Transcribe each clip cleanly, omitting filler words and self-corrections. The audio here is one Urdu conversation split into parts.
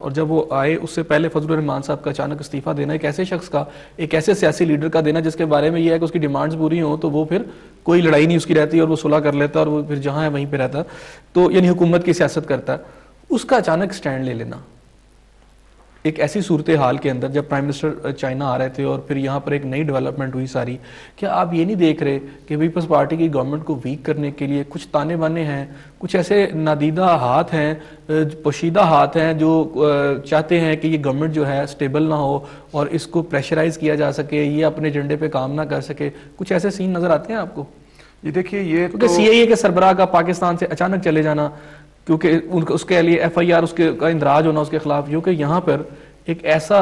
اور جب وہ آئے اس سے پہلے فضل الرحمان صاحب کا اچانک استعفیٰ دینا ایک ایسے شخص کا، ایک ایسے سیاسی لیڈر کا دینا جس کے بارے میں یہ ہے کہ اس کی ڈیمانڈز پوری ہوں تو وہ پھر کوئی لڑائی نہیں اس کی رہتی اور وہ صلح کر لیتا اور وہ پھر جہاں ہے وہیں پہ رہتا، تو یعنی حکومت کی سیاست کرتا ہے، اس کا اچانک سٹینڈ لے لینا ایک ایسی صورتحال کے اندر جب پرائم منسٹر چائنا آ رہے تھے اور پھر یہاں پر ایک نئی ڈیولپمنٹ ہوئی ساری، کیا آپ یہ نہیں دیکھ رہے کہ پیپلز پارٹی کی گورنمنٹ کو ویک کرنے کے لیے کچھ تانے بانے ہیں، کچھ ایسے نادیدہ ہاتھ ہیں، پوشیدہ ہاتھ ہیں جو چاہتے ہیں کہ یہ گورنمنٹ جو ہے سٹیبل نہ ہو اور اس کو پریشرائز کیا جا سکے، یہ اپنے ایجنڈے پہ کام نہ کر سکے؟ کچھ ایسے سین نظر آتے ہیں آپ کو؟ یہ دیکھیے، یہ کیونکہ سی آئی اے کے سربراہ کا پاکستان سے اچانک چلے جانا، کیونکہ اس کے لیے ایف آئی آر اس کے کا اندراج ہونا اس کے خلاف، جو کہ یہاں پر ایک ایسا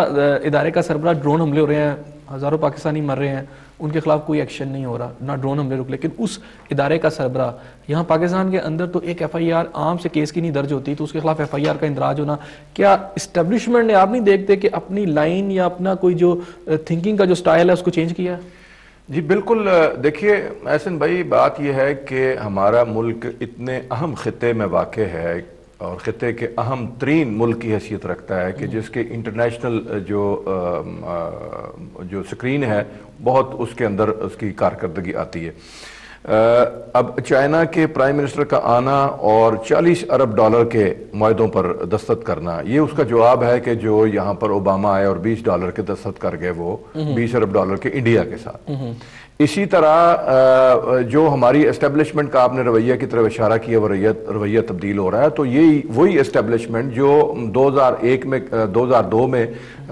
ادارے کا سربراہ، ڈرون حملے ہو رہے ہیں، ہزاروں پاکستانی مر رہے ہیں، ان کے خلاف کوئی ایکشن نہیں ہو رہا، نہ ڈرون حملے رک، لیکن اس ادارے کا سربراہ یہاں پاکستان کے اندر تو ایک ایف آئی آر عام سے کیس کی نہیں درج ہوتی تو اس کے خلاف ایف آئی آر کا اندراج ہونا، کیا اسٹیبلشمنٹ نے آپ نہیں دیکھتے کہ اپنی لائن یا اپنا کوئی جو تھنکنگ کا جو سٹائل ہے اس کو چینج کیا ہے؟ جی بالکل. دیکھیے احسن بھائی، بات یہ ہے کہ ہمارا ملک اتنے اہم خطے میں واقع ہے اور خطے کے اہم ترین ملک کی حیثیت رکھتا ہے کہ جس کے انٹرنیشنل جو سکرین ہے بہت اس کے اندر اس کی کارکردگی آتی ہے. اب چائنا کے پرائم منسٹر کا آنا اور $40 ارب کے معاہدوں پر دستخط کرنا، یہ اس کا جواب ہے کہ جو یہاں پر اوباما آئے اور $20 کے دستخط کر گئے، وہ $20 ارب کے انڈیا کے ساتھ. اسی طرح جو ہماری اسٹیبلشمنٹ کا آپ نے رویہ کی طرف اشارہ کیا، وہ رویہ تبدیل ہو رہا ہے. تو یہ وہی اسٹیبلشمنٹ جو 2002 میں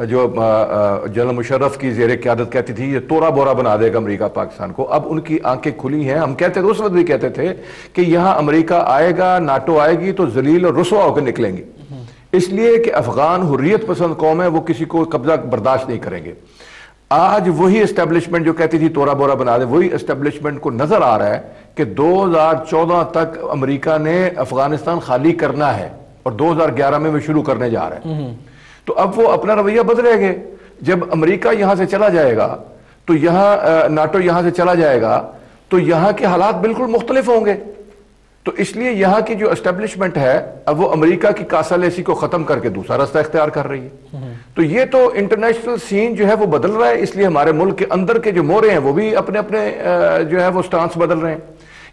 جو جنرل مشرف کی زیر قیادت کہتی تھی یہ توڑا بورا بنا دے گا امریکہ پاکستان کو، اب ان کی آنکھیں کھلی ہیں. ہم کہتے تھے، اس وقت بھی کہتے تھے کہ یہاں امریکہ آئے گا، ناٹو آئے گی تو ذلیل اور رسوا ہو کے نکلیں گے، اس لیے کہ افغان حریت پسند قوم ہے، وہ کسی کو قبضہ برداشت نہیں کریں گے. آج وہی اسٹیبلشمنٹ جو کہتی تھی توڑا بورا بنا دے، وہی اسٹیبلشمنٹ کو نظر آ رہا ہے کہ 2014 تک امریکہ نے افغانستان خالی کرنا ہے اور 2011 میں وہ شروع کرنے جا رہا ہے. تو اب وہ اپنا رویہ بدلیں گے. جب امریکہ یہاں سے چلا جائے گا تو یہاں ناٹو یہاں سے چلا جائے گا تو یہاں کے حالات بالکل مختلف ہوں گے. تو اس لیے یہاں کی جو اسٹیبلشمنٹ ہے اب وہ امریکہ کی کاسہ لیسی کو ختم کر کے دوسرا راستہ اختیار کر رہی ہے. تو یہ تو انٹرنیشنل سین جو ہے وہ بدل رہا ہے، اس لیے ہمارے ملک کے اندر کے جو مورے ہیں وہ بھی اپنے اپنے جو ہے وہ سٹانس بدل رہے ہیں.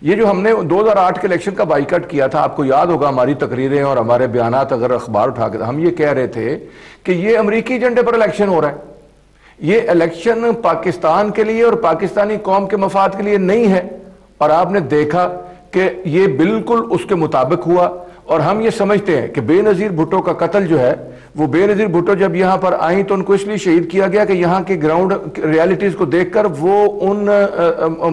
یہ جو ہم نے 2008 کے الیکشن کا بائیکاٹ کیا تھا، آپ کو یاد ہوگا ہماری تقریریں اور ہمارے بیانات اگر اخبار اٹھا کے، ہم یہ کہہ رہے تھے کہ یہ امریکی ایجنڈے پر الیکشن ہو رہا ہے، یہ الیکشن پاکستان کے لیے اور پاکستانی قوم کے مفاد کے لیے نہیں ہے. اور آپ نے دیکھا کہ یہ بالکل اس کے مطابق ہوا. اور ہم یہ سمجھتے ہیں کہ بے نظیر بھٹو کا قتل جو ہے، وہ بے نظیر بھٹو جب یہاں پر آئیں تو ان کو اس لیے شہید کیا گیا کہ یہاں کے گراؤنڈ ریالٹیز کو دیکھ کر وہ ان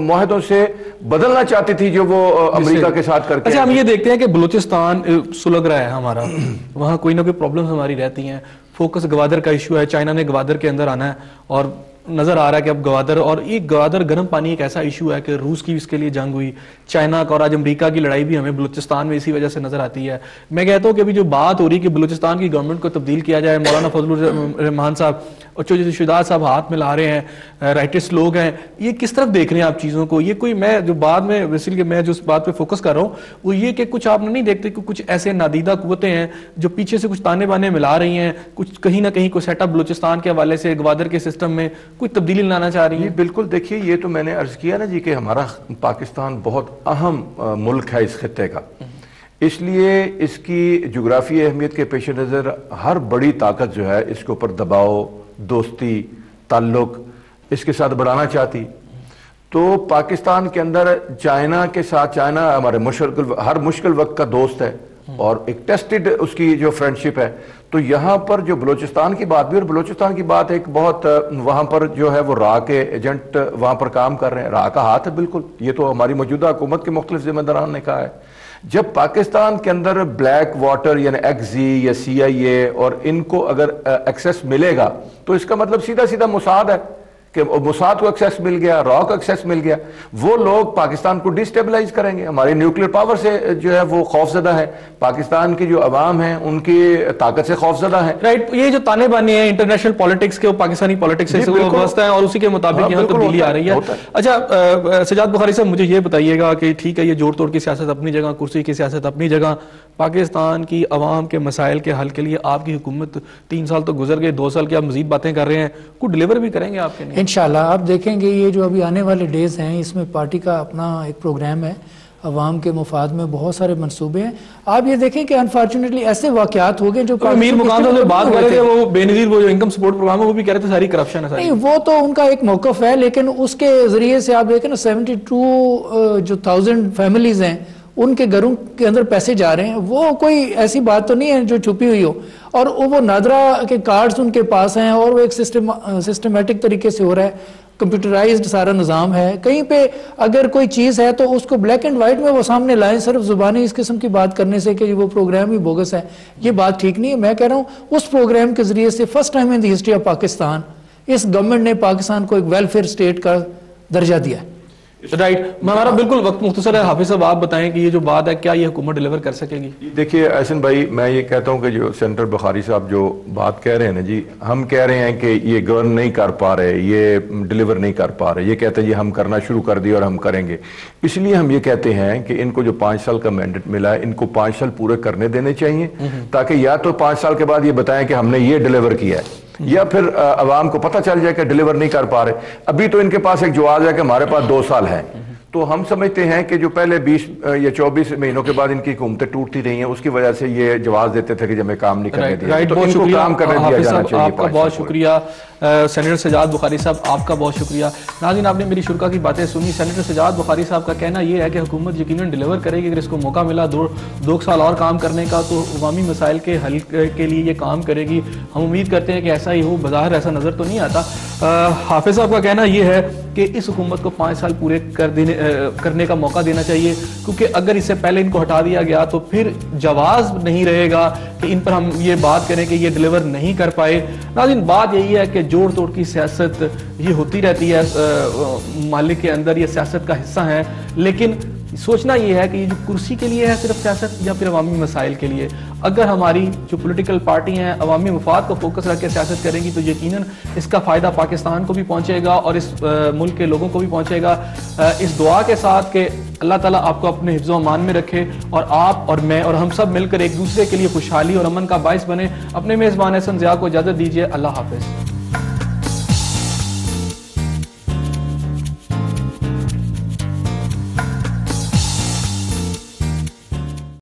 معاہدوں سے بدلنا چاہتی تھی جو وہ امریکہ کے ساتھ کر کے. اچھا، ہم یہ دیکھتے ہیں کہ بلوچستان سلگ رہا ہے ہمارا، وہاں کوئی نہ کوئی پرابلمز ہماری رہتی ہیں. فوکس گوادر کا ایشو ہے، چائنا نے گوادر کے اندر آنا ہے اور نظر آ رہا ہے کہ اب گوادر، اور ایک گوادر گرم پانی ایک ایسا ایشو ہے کہ روس کی اس کے لیے جنگ ہوئی، چائنا کا، اور آج امریکہ کی لڑائی بھی ہمیں بلوچستان میں اسی وجہ سے نظر آتی ہے. میں کہتا ہوں کہ ابھی جو بات ہو رہی کہ بلوچستان کی گورنمنٹ کو تبدیل کیا جائے، مولانا فضل الرحمان صاحب اور جو شہداد صاحب ہاتھ میں لا رہے ہیں، رائٹسٹ لوگ ہیں، یہ کس طرف دیکھ رہے ہیں آپ چیزوں کو؟ یہ کوئی، میں جو بعد میں ویسے کہ میں جو اس بات پہ فوکس کر رہا ہوں وہ یہ کہ کچھ آپ نہیں دیکھتے کہ کچھ ایسے نادیدہ قوتیں ہیں جو پیچھے سے کچھ تانے بانے ملا رہی ہیں، کچھ کہیں نہ کہیں کوئی سیٹ اپ بلوچستان کے حوالے سے گوادر کے سسٹم میں کوئی تبدیلی لانا چاہ رہی ہیں؟ بالکل. دیکھیے، یہ تو میں نے عرض کیا نا جی کہ ہمارا پاکستان بہت اہم ملک ہے اس خطے کا، اس لیے اس کی جغرافی اہمیت کے پیش نظر ہر بڑی طاقت جو ہے اس کے اوپر دباؤ، دوستی، تعلق اس کے ساتھ بڑھانا چاہتی. تو پاکستان کے اندر چائنا کے ساتھ، چائنا ہمارے ہر مشکل وقت کا دوست ہے اور ایک ٹیسٹڈ اس کی جو فرینڈشپ ہے. تو یہاں پر جو بلوچستان کی بات بھی، اور بلوچستان کی بات ایک بہت، وہاں پر جو ہے وہ را کے ایجنٹ وہاں پر کام کر رہے ہیں، را کا ہاتھ ہے بالکل. یہ تو ہماری موجودہ حکومت کے مختلف ذمہ داران نے کہا ہے. جب پاکستان کے اندر بلیک واٹر یعنی ایکزی یا سی آئی اے اور ان کو اگر ایکسیس ملے گا تو اس کا مطلب سیدھا سیدھا موساد ہے کہ موساد کو ایکسیس مل گیا، را کو ایکسیس مل گیا. وہ لوگ پاکستان کو ڈیسٹیبلائز کریں گے. ہمارے نیوکلیر پاور سے جو ہے وہ خوف زدہ ہے، پاکستان کی جو عوام ہیں ان کی طاقت سے خوف زدہ ہیں. رائٹ. یہ جو تانے بانے ہیں انٹرنیشنل پالیٹکس کے، وہ پاکستانی پالیٹکس سے وابستہ ہیں اور اسی کے مطابق یہاں تبدیلی آ رہی ہے. اچھا سجاد بخاری صاحب، مجھے یہ بتائیے گا کہ ٹھیک ہے یہ جوڑ توڑ کی سیاست اپنی جگہ، کرسی کی سیاست اپنی جگہ، پاکستان کی عوام کے مسائل کے حل کے لیے آپ کی حکومت 3 سال تو گزر گئے, 2 سال کی آپ مزید باتیں کر رہے ہیں, کوئی ڈیلیور بھی کریں گے آپ کے لیے؟ انشاءاللہ آپ دیکھیں گے یہ جو ابھی آنے والے ڈیز ہیں اس میں پارٹی کا اپنا ایک پروگرام ہے, عوام کے مفاد میں بہت سارے منصوبے ہیں. آپ یہ دیکھیں کہ انفارچونیٹلی ایسے واقعات ہو گئے جو امیر مقام سے بات کر رہے تھے, وہ بے نظیر وہ جو انکم سپورٹ پروگرام ہے وہ بھی کہہ رہے تھے ساری کرپشن ہے. نہیں وہ تو ان کا ایک موقف ہے, لیکن اس کے ذریعے سے آپ دیکھیں نا 72,000 فیملیز ہیں ان کے گھروں کے اندر پیسے جا رہے ہیں, وہ کوئی ایسی بات تو نہیں ہے جو چھپی ہوئی ہو, اور وہ نادرا کے کارڈز ان کے پاس ہیں اور وہ ایک سسٹمیٹک طریقے سے ہو رہا ہے, کمپیوٹرائزڈ سارا نظام ہے. کہیں پہ اگر کوئی چیز ہے تو اس کو بلیک اینڈ وائٹ میں وہ سامنے لائیں, صرف زبانی اس قسم کی بات کرنے سے کہ وہ پروگرام ہی بوگس ہے, یہ بات ٹھیک نہیں ہے. میں کہہ رہا ہوں اس پروگرام کے ذریعے سے first time in the history of Pakistan اس گورنمنٹ نے پاکستان کو ایک ویلفیئر اسٹیٹ کا درجہ دیا ہے. رائٹ, ہمارا بالکل وقت مختصر ہے. حافظ صاحب آپ بتائیں کہ یہ جو بات ہے کیا یہ حکومت ڈیلیور کر سکے گی؟ دیکھیے احسن بھائی, میں یہ کہتا ہوں کہ جو سینیٹر بخاری صاحب جو بات کہہ رہے ہیں نا جی, ہم کہہ رہے ہیں کہ یہ گورن نہیں کر پا رہے, یہ ڈیلیور نہیں کر پا رہے, یہ کہتے ہیں یہ ہم کرنا شروع کر دیا اور ہم کریں گے. اس لیے ہم یہ کہتے ہیں کہ ان کو جو 5 سال کا مینڈیٹ ملا ہے ان کو 5 سال پورے کرنے دینے چاہیے, تاکہ یا تو 5 سال کے بعد یہ بتائیں کہ ہم نے یہ ڈیلیور کیا ہے, یا پھر عوام کو پتہ چل جائے کہ ڈیلیور نہیں کر پا رہے. ابھی تو ان کے پاس ایک جواز ہے کہ ہمارے پاس 2 سال ہے, تو ہم سمجھتے ہیں کہ جو پہلے 20 یا 24 مہینوں کے بعد ان کی حکومتیں ٹوٹتی رہی ہیں, اس کی وجہ سے یہ جواز دیتے تھے کہ ہمیں کام نہیں کرنے دیا, تو ان کو کام کرنے دیا جانا چاہیے. آپ کا بہت شکریہ سینیٹر سجاد بخاری صاحب, آپ کا بہت شکریہ. ناظرین آپ نے میری شرکا کی باتیں سنی. سینیٹر سجاد بخاری صاحب کا کہنا یہ ہے کہ حکومت یقیناً ڈیلیور کرے گی, اگر اس کو موقع ملا 2 سال اور کام کرنے کا تو عوامی مسائل کے حل کے لیے یہ کام کرے گی. ہم امید کرتے ہیں کہ ایسا ہی ہو, بظاہر ایسا نظر تو نہیں آتا. حافظ صاحب کا کہنا یہ ہے کہ اس حکومت کو 5 سال پورے کرنے کا موقع دینا چاہیے, کیونکہ اگر اس سے پہلے ان کو ہٹا دیا گیا تو پھر جواز نہیں رہے گا کہ ان پر ہم یہ بات کریں کہ یہ ڈیلیور نہیں کر پائے. ناظرین بات یہی ہے کہ جوڑ توڑ کی سیاست یہ ہوتی رہتی ہے ممالک کے اندر, یہ سیاست کا حصہ ہے, لیکن سوچنا یہ ہے کہ یہ جو کرسی کے لیے ہے صرف سیاست یا پھر عوامی مسائل کے لیے. اگر ہماری جو پولیٹیکل پارٹی ہیں عوامی مفاد کو فوکس رکھ کے سیاست کریں گی تو یقیناً اس کا فائدہ پاکستان کو بھی پہنچے گا اور اس ملک کے لوگوں کو بھی پہنچے گا. اس دعا کے ساتھ کہ اللہ تعالیٰ آپ کو اپنے حفظ و امان میں رکھے اور آپ اور میں اور ہم سب مل کر ایک دوسرے کے لیے خوشحالی اور امن کا باعث بنے. اپنے میزبان احسن ضیاء کو اجازت دیجیے. اللہ حافظ.